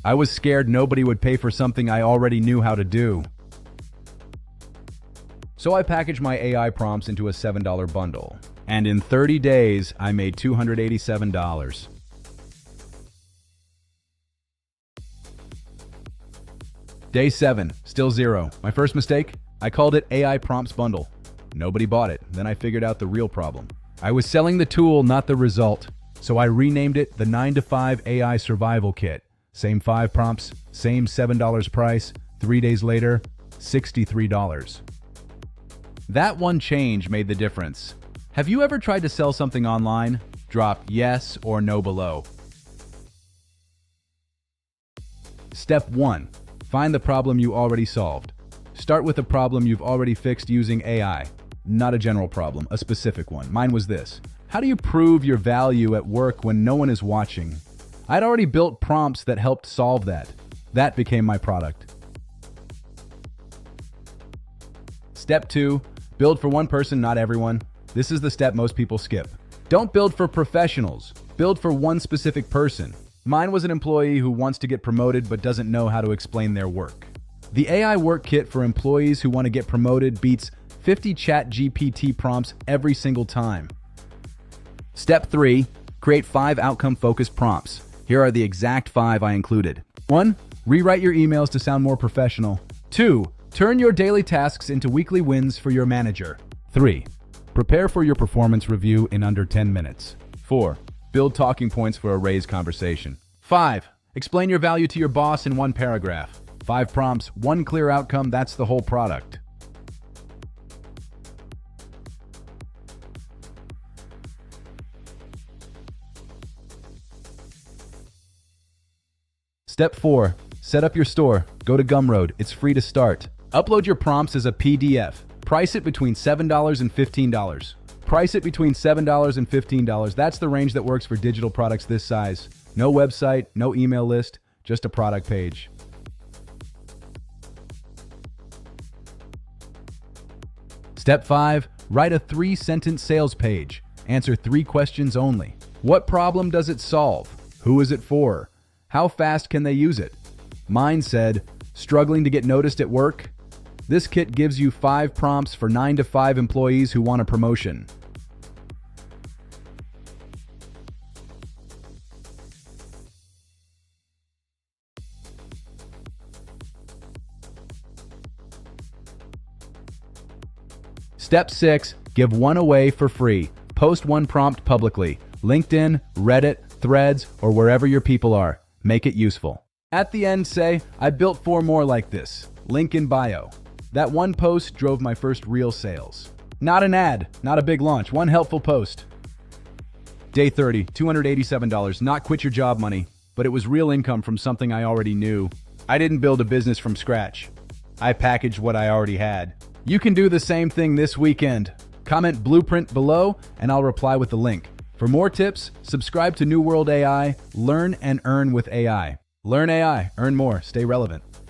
I was scared nobody would pay for something I already knew how to do. So I packaged my AI prompts into a $7 bundle. And in 30 days, I made $287. Day 7, still zero. My first mistake? I called it AI Prompts Bundle. Nobody bought it. Then I figured out the real problem. I was selling the tool, not the result. So I renamed it the 9 to 5 AI Survival Kit. Same 5 prompts, same $7 price. 3 days later, $63. That one change made the difference. Have you ever tried to sell something online? Drop yes or no below. Step 1. Find the problem you already solved. Start with a problem you've already fixed using AI. Not a general problem, a specific one. Mine was this. How do you prove your value at work when no one is watching? I'd already built prompts that helped solve that. That became my product. Step 2. Build for one person, not everyone. This is the step most people skip. Don't build for professionals. Build for one specific person. Mine was an employee who wants to get promoted but doesn't know how to explain their work. The AI Work Kit for employees who want to get promoted beats 50 ChatGPT prompts every single time. Step 3. Create 5 outcome-focused prompts. Here are the exact 5 I included. 1. Rewrite your emails to sound more professional. 2. Turn your daily tasks into weekly wins for your manager. 3. Prepare for your performance review in under 10 minutes. 4. Build talking points for a raise conversation. 5. Explain your value to your boss in 1 paragraph. 5 prompts, 1 clear outcome, that's the whole product. Step 4. Set up your store. Go to Gumroad. It's free to start. Upload your prompts as a PDF. Price it between $7 and $15. Price it between $7 and $15. That's the range that works for digital products this size. No website, no email list, just a product page. Step 5. Write a 3-sentence sales page. Answer 3 questions only. What problem does it solve? Who is it for? How fast can they use it? Mine said, struggling to get noticed at work? This kit gives you 5 prompts for 9 to 5 employees who want a promotion. Step 6. Give 1 away for free. Post 1 prompt publicly. LinkedIn, Reddit, Threads, or wherever your people are. Make it useful. At the end, say, I built 4 more like this. Link in bio. That 1 post drove my first real sales. Not an ad, not a big launch, 1 helpful post. Day 30, $287. Not quit your job money, but it was real income from something I already knew. I didn't build a business from scratch. I packaged what I already had. You can do the same thing this weekend. Comment blueprint below and I'll reply with the link. For more tips, subscribe to New World AI. Learn and earn with AI. Learn AI, earn more, stay relevant.